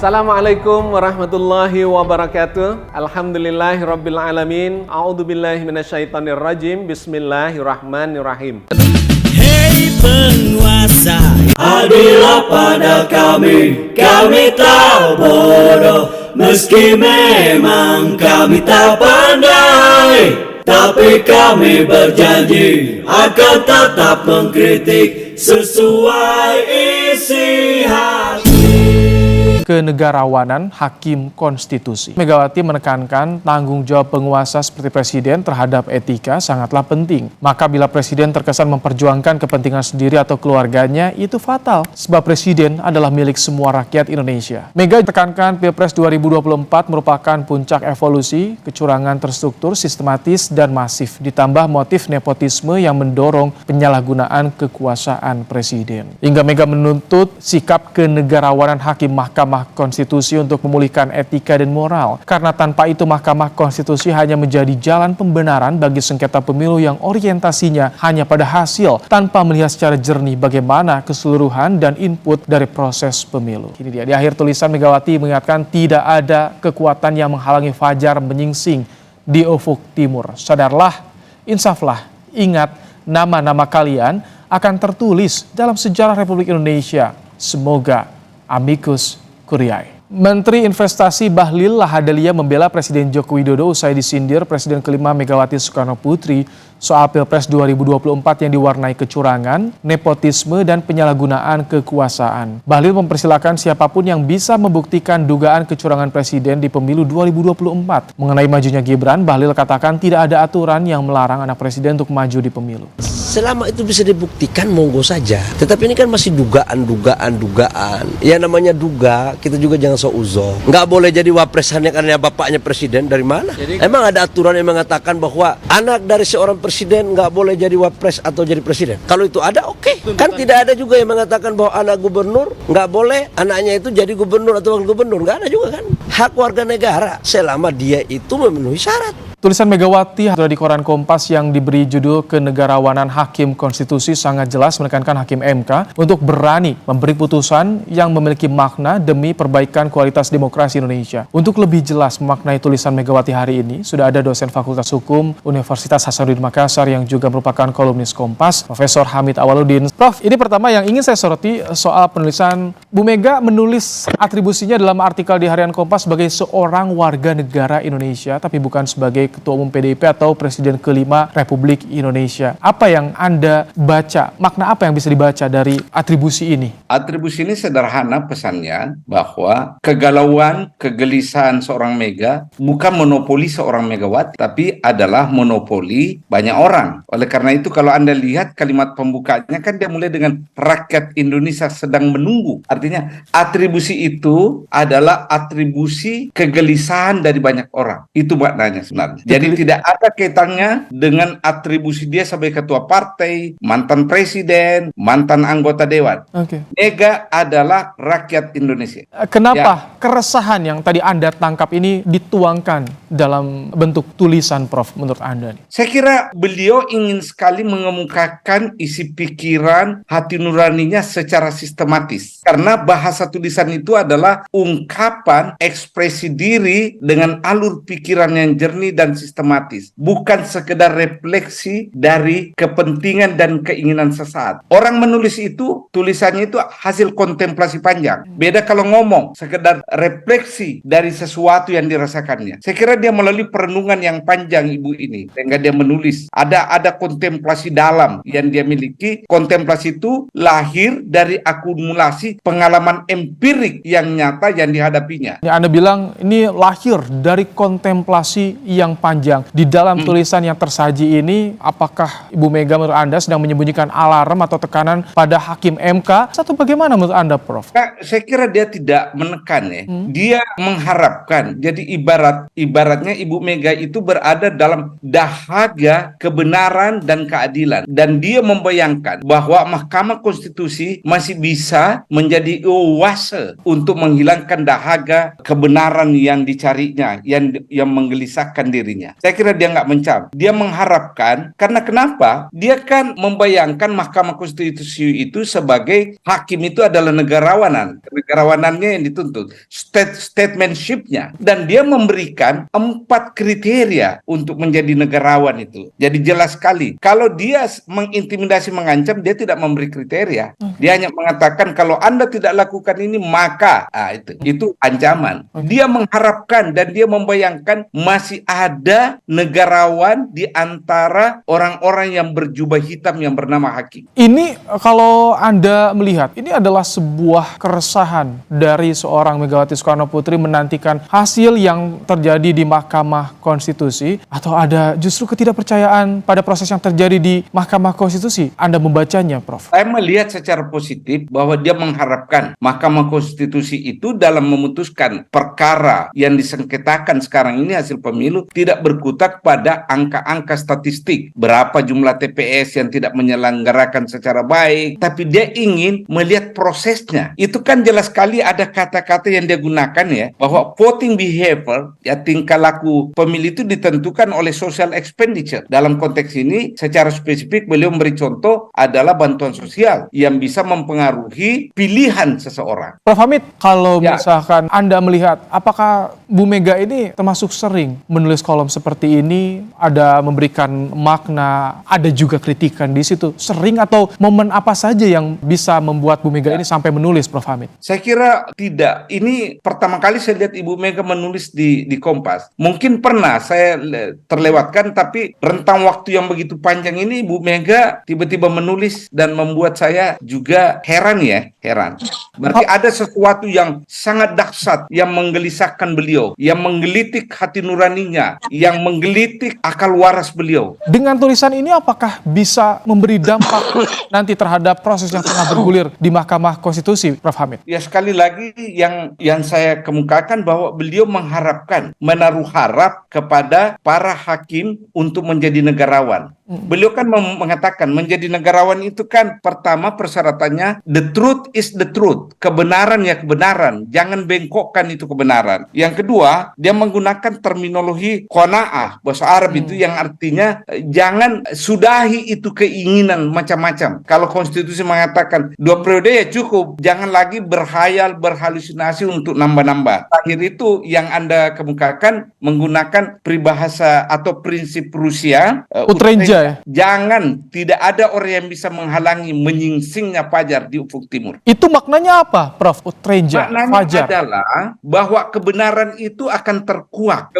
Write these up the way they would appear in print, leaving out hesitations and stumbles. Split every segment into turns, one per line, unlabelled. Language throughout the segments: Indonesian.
Assalamualaikum warahmatullahi wabarakatuh. Alhamdulillahirabbil alamin. A'udzubillahi minasyaitonirrajim. Bismillahirrahmanirrahim.
Hei penguasa, adillah pada kami tak bodoh. Meski memang kami tak pandai, tapi kami berjanji akan tetap mengkritik sesuai isi hati.
Kenegarawanan Hakim Konstitusi. Megawati menekankan tanggung jawab penguasa seperti presiden terhadap etika sangatlah penting. Maka bila presiden terkesan memperjuangkan kepentingan sendiri atau keluarganya, itu fatal. Sebab presiden adalah milik semua rakyat Indonesia. Mega tekankan Pilpres 2024 merupakan puncak evolusi, kecurangan terstruktur, sistematis, dan masif. Ditambah motif nepotisme yang mendorong penyalahgunaan kekuasaan presiden. Hingga Mega menuntut sikap kenegarawanan Hakim Mahkamah Konstitusi untuk memulihkan etika dan moral. Karena tanpa itu Mahkamah Konstitusi hanya menjadi jalan pembenaran bagi sengketa pemilu yang orientasinya hanya pada hasil tanpa melihat secara jernih bagaimana keseluruhan dan input dari proses pemilu. Ini dia, di akhir tulisan Megawati mengingatkan tidak ada kekuatan yang menghalangi fajar menyingsing di ufuk timur. Sadarlah, insaflah, ingat nama-nama kalian akan tertulis dalam sejarah Republik Indonesia. Semoga amicus curiae. Menteri Investasi Bahlil Lahadalia membela Presiden Joko Widodo usai disindir Presiden kelima Megawati Soekarno Putri soal Pilpres 2024 yang diwarnai kecurangan, nepotisme, dan penyalahgunaan kekuasaan. Bahlil mempersilahkan siapapun yang bisa membuktikan dugaan kecurangan Presiden di pemilu 2024. Mengenai majunya Gibran, Bahlil katakan tidak ada aturan yang melarang anak Presiden untuk maju di pemilu.
Selama itu bisa dibuktikan, monggo saja. Tetapi ini kan masih dugaan. Ya namanya duga, kita juga jangan seuzon. Nggak boleh jadi wapres hanya karena bapaknya presiden, dari mana? Emang ada aturan yang mengatakan bahwa anak dari seorang presiden nggak boleh jadi wapres atau jadi presiden? Kalau itu ada, oke. Kan tidak ada juga yang mengatakan bahwa anak gubernur nggak boleh anaknya itu jadi gubernur atau wakil gubernur. Nggak ada juga kan. Hak warga negara selama dia itu memenuhi syarat.
Tulisan Megawati di koran Kompas yang diberi judul Kenegarawanan Hakim Konstitusi sangat jelas menekankan Hakim MK untuk berani memberi putusan yang memiliki makna demi perbaikan kualitas demokrasi Indonesia. Untuk lebih jelas memaknai tulisan Megawati hari ini, sudah ada dosen Fakultas Hukum Universitas Hasanuddin Makassar yang juga merupakan kolumnis Kompas, Profesor Hamid Awaludin. Prof, ini pertama yang ingin saya soroti soal penulisan Bu Mega menulis atribusinya dalam artikel di Harian Kompas sebagai seorang warga negara Indonesia, tapi bukan sebagai Ketua Umum PDIP atau Presiden kelima Republik Indonesia. Apa yang Anda baca? Makna apa yang bisa dibaca dari atribusi ini?
Atribusi ini sederhana pesannya bahwa kegalauan, kegelisahan seorang Mega bukan monopoli seorang Megawati, tapi adalah monopoli banyak orang. Oleh karena itu kalau Anda lihat kalimat pembukanya kan dia mulai dengan rakyat Indonesia sedang menunggu. Artinya atribusi itu adalah atribusi kegelisahan dari banyak orang. Itu maknanya sebenarnya. Jadi tidak ada kaitannya dengan atribusi dia sebagai ketua partai, mantan presiden, mantan anggota dewan. Mega adalah rakyat Indonesia.
Kenapa keresahan yang tadi Anda tangkap ini dituangkan dalam bentuk tulisan, Prof, menurut Anda?
Saya kira beliau ingin sekali mengemukakan isi pikiran, hati nuraninya secara sistematis. Karena bahasa tulisan itu adalah ungkapan ekspresi diri dengan alur pikiran yang jernih dan sistematis, bukan sekedar refleksi dari kepentingan dan keinginan sesaat. Orang menulis itu, tulisannya itu hasil kontemplasi panjang. Beda kalau ngomong, sekedar refleksi dari sesuatu yang dirasakannya. Saya kira dia melalui perenungan yang panjang ibu ini, sehingga dia menulis. Ada kontemplasi dalam yang dia miliki. Kontemplasi itu lahir dari akumulasi pengalaman empirik yang nyata yang dihadapinya.
Anda bilang ini lahir dari kontemplasi yang panjang. Di dalam tulisan yang tersaji ini, apakah Ibu Mega menurut Anda sedang menyembunyikan alarm atau tekanan pada Hakim MK? Atau bagaimana menurut Anda, Prof?
Saya kira dia tidak menekan ya. Dia mengharapkan. Jadi ibarat ibaratnya Ibu Mega itu berada dalam dahaga kebenaran dan keadilan. Dan dia membayangkan bahwa Mahkamah Konstitusi masih bisa menjadi oase untuk menghilangkan dahaga kebenaran yang dicarinya, yang menggelisahkan dirinya. Saya kira dia nggak mencam. Dia mengharapkan, karena kenapa? Dia kan membayangkan Mahkamah Konstitusi itu sebagai hakim itu adalah negarawanan. Negarawanannya yang dituntut. Statementship-nya. Dan dia memberikan 4 kriteria untuk menjadi negarawan itu. Jadi jelas sekali. Kalau dia mengintimidasi, mengancam, dia tidak memberi kriteria. Dia hanya mengatakan kalau Anda tidak lakukan ini maka itu ancaman. Dia mengharapkan dan dia membayangkan masih ada negarawan di antara orang-orang yang berjubah hitam yang bernama hakim.
Ini kalau Anda melihat, ini adalah sebuah keresahan dari seorang Megawati Soekarno Putri menantikan hasil yang terjadi di Mahkamah Konstitusi, atau ada justru ketidakpercayaan pada proses yang terjadi di Mahkamah Konstitusi? Anda membacanya, Prof?
Saya melihat secara positif bahwa dia mengharapkan Mahkamah Konstitusi itu dalam memutuskan perkara yang disengketakan sekarang ini hasil pemilu tidak berkutat pada angka-angka statistik. Berapa jumlah TPS yang tidak menyelenggarakan secara baik, tapi dia ingin melihat prosesnya. Itu kan jelas sekali ada kata-kata yang dia gunakan ya, bahwa voting behavior, ya tingkah laku pemilih itu ditentukan oleh social expenditure. Dalam konteks ini secara spesifik beliau memberi contoh adalah bantuan sosial yang bisa mempengaruhi pilihan seseorang.
Prof Hamid, kalau misalkan Anda melihat, apakah Bu Mega ini termasuk sering menulis kolom seperti ini, ada memberikan makna, ada juga kritikan di situ, sering, atau momen apa saja yang bisa membuat Bu Mega ini sampai menulis, Prof Hamid?
Saya kira tidak. Ini pertama kali saya lihat Ibu Mega menulis di Kompas. Mungkin pernah saya terlewatkan, tapi rentang waktu yang begitu panjang ini Ibu Mega tiba-tiba menulis dan membuat saya juga heran. Berarti ada sesuatu yang sangat dahsyat yang menggelisahkan beliau, yang menggelitik hati nuraninya, yang menggelitik akal waras beliau.
Dengan tulisan ini apakah bisa memberi dampak nanti terhadap proses yang tengah bergulir di Mahkamah Konstitusi, Prof Hamid?
Ya, sekali lagi yang saya kemukakan bahwa beliau mengharapkan, menaruh harap kepada para hakim untuk menjadi negarawan. Beliau kan mengatakan menjadi negarawan itu kan pertama persyaratannya the truth is the truth, kebenaran ya kebenaran, jangan bengkokkan itu kebenaran. Yang kedua, dia menggunakan terminologi qanaah, bahasa Arab itu yang artinya jangan sudahi itu keinginan macam-macam. Kalau konstitusi mengatakan 2 periode ya cukup, jangan lagi berhayal, berhalusinasi untuk nambah-nambah. Akhir itu yang Anda kemukakan menggunakan peribahasa atau prinsip Rusia,
Utreja ya?
Jangan, tidak ada orang yang bisa menghalangi menyingsingnya fajar di ufuk timur.
Itu maknanya apa, Prof? Utreja,
maknanya
fajar
adalah bahwa kebenaran itu akan terkuak.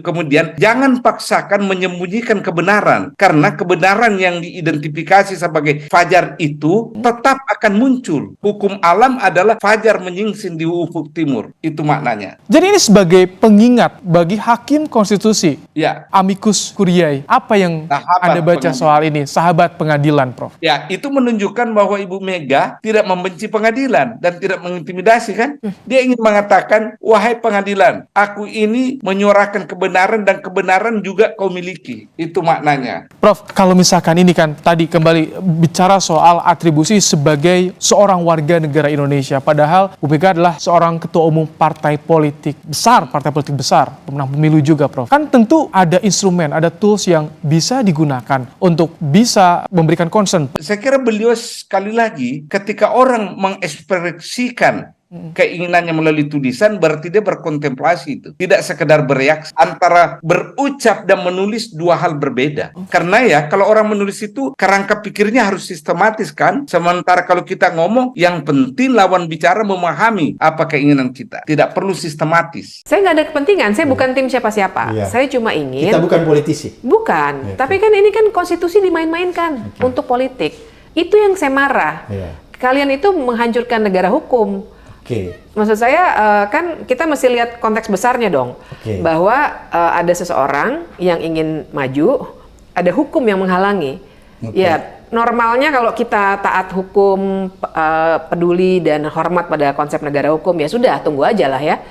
Kemudian jangan paksakan menyembunyikan kebenaran, karena kebenaran yang diidentifikasi sebagai fajar itu tetap akan muncul. Hukum alam adalah fajar menyingsing di ufuk timur. Itu maknanya.
Jadi ini sebagai pengingat bagi hakim konstitusi,
Ya.
amicus curiae. Apa yang Anda baca soal ini, sahabat pengadilan, Prof?
Ya, itu menunjukkan bahwa Ibu Mega tidak membenci pengadilan dan tidak mengintimidasi kan? Dia ingin mengatakan, wahai pengadilan, aku ini menyuarakan kebenaran dan kebenaran juga kau miliki. Itu maknanya.
Prof, kalau misalkan ini kan tadi kembali bicara soal atribusi sebagai seorang warga negara Indonesia, padahal Bu Mega adalah seorang ketua umum partai politik besar, pemenang pemilu juga, Prof. Kan tentu ada instrumen, ada tools yang bisa digunakan untuk bisa memberikan concern.
Saya kira beliau sekali lagi ketika orang mengekspresikan keinginannya melalui tulisan, berarti dia berkontemplasi itu. Tidak sekedar bereaksi. Antara berucap dan menulis dua hal berbeda. Karena ya, kalau orang menulis itu kerangka pikirnya harus sistematis kan. Sementara kalau kita ngomong, yang penting lawan bicara memahami apa keinginan kita. Tidak perlu sistematis.
Saya nggak ada kepentingan, saya bukan tim siapa-siapa. Saya cuma ingin...
Kita bukan politisi.
Bukan, tapi kan ini kan konstitusi dimain-mainkan untuk politik. Itu yang saya marah. Kalian itu menghancurkan negara hukum. Maksud saya kan kita mesti lihat konteks besarnya dong, bahwa ada seseorang yang ingin maju, ada hukum yang menghalangi. Ya normalnya kalau kita taat hukum, peduli dan hormat pada konsep negara hukum, ya sudah tunggu aja lah ya.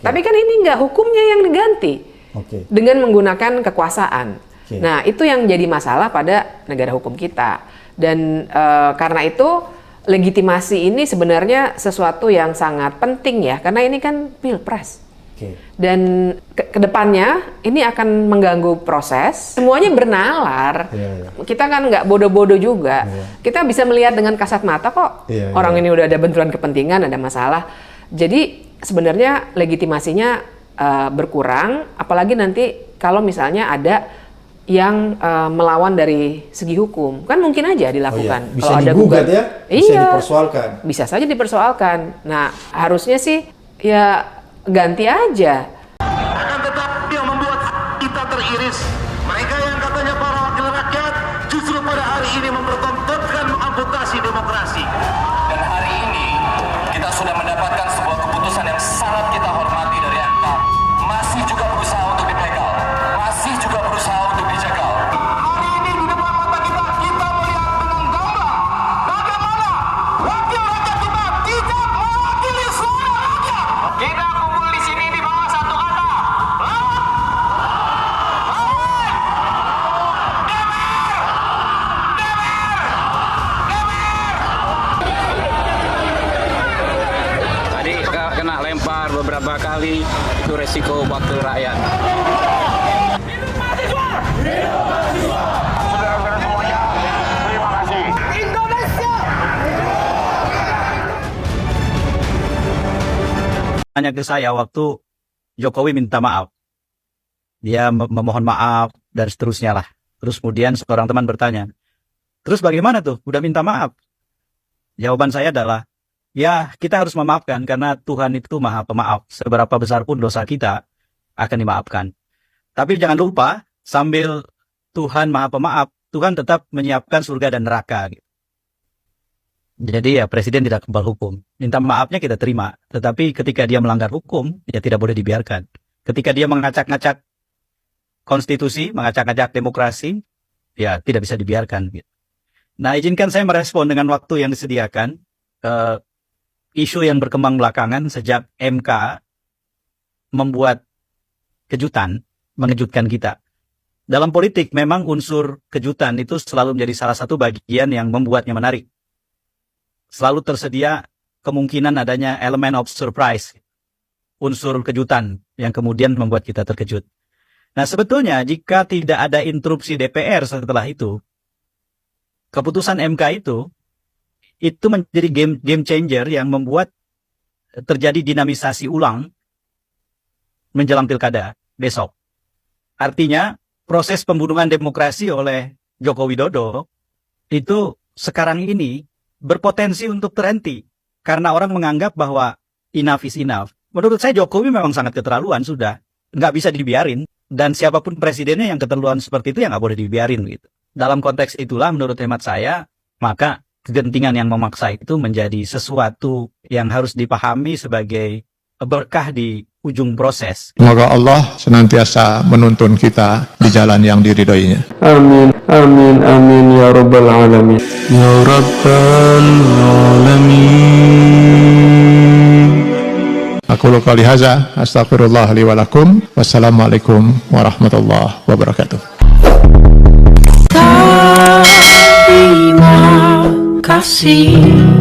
Tapi kan ini nggak, hukumnya yang diganti. dengan menggunakan kekuasaan. Nah, itu yang jadi masalah pada negara hukum kita. Dan karena itu legitimasi ini sebenarnya sesuatu yang sangat penting ya, karena ini kan pilpres. Dan kedepannya ini akan mengganggu proses. Semuanya bernalar. Kita kan nggak bodoh-bodoh juga. Kita bisa melihat dengan kasat mata kok. Orang ini udah ada benturan kepentingan, ada masalah. Jadi sebenarnya legitimasinya berkurang. Apalagi nanti kalau misalnya ada yang melawan dari segi hukum, kan mungkin aja dilakukan.
Bisa
kalau ada
digugat ya, bisa
iya,
dipersoalkan.
Bisa saja dipersoalkan. Nah, harusnya sih ya ganti aja.
Akan tetapi yang membuat kita teriris, mereka yang katanya para wakil rakyat justru pada hari ini mempertontonkan mengamputasi demokrasi. Dan hari ini kita sudah mendapatkan sebuah keputusan yang sangat kita hormati dari MK. Masih juga berusaha untuk dipegal, masih juga berusaha untuk dijagal. Hari ini di depan mata kita melihat dengan gamblang bagaimana wakil rakyat kita tidak mewakili suara rakyat. Kita kumpul di sini di bawah satu kata.
Tadi kena lempar beberapa kali, itu resiko wakil rakyat.
Saudara-saudara semuanya, terima kasih. Indonesia.
Tanya ke saya waktu Jokowi minta maaf. Dia memohon maaf dan seterusnya lah. Terus kemudian seorang teman bertanya, terus bagaimana tuh? Udah minta maaf? Jawaban saya adalah, ya kita harus memaafkan karena Tuhan itu maha pemaaf. Seberapa besar pun dosa kita akan dimaafkan. Tapi jangan lupa, sambil Tuhan maha pemaaf, Tuhan tetap menyiapkan surga dan neraka. Jadi ya presiden tidak kebal hukum. Minta maafnya kita terima. Tetapi ketika dia melanggar hukum, ya tidak boleh dibiarkan. Ketika dia mengacak-ngacak konstitusi, mengacak-ngacak demokrasi, ya tidak bisa dibiarkan. Nah, izinkan saya merespon dengan waktu yang disediakan. Isu yang berkembang belakangan sejak MK membuat kejutan, mengejutkan kita. Dalam politik memang unsur kejutan itu selalu menjadi salah satu bagian yang membuatnya menarik. Selalu tersedia kemungkinan adanya elemen of surprise, unsur kejutan yang kemudian membuat kita terkejut. Nah, sebetulnya jika tidak ada interupsi DPR setelah itu, keputusan MK itu menjadi game changer yang membuat terjadi dinamisasi ulang menjelang pilkada besok. Artinya, proses pembunuhan demokrasi oleh Joko Widodo itu sekarang ini berpotensi untuk terhenti. Karena orang menganggap bahwa enough is enough. Menurut saya Jokowi memang sangat keterlaluan sudah. Nggak bisa dibiarin. Dan siapapun presidennya yang keterlaluan seperti itu ya nggak boleh dibiarin gitu. Dalam konteks itulah menurut hemat saya, maka kegentingan yang memaksa itu menjadi sesuatu yang harus dipahami sebagai berkah di ujung proses.
Semoga Allah senantiasa menuntun kita di jalan yang diridhoinya.
Amin, amin, amin ya rabbal alamin. Ya rabbal alamin.
Aku qouli hadza, astaghfirullah li wa lakum. Wassalamualaikum warahmatullahi wabarakatuh.
Terima kasih.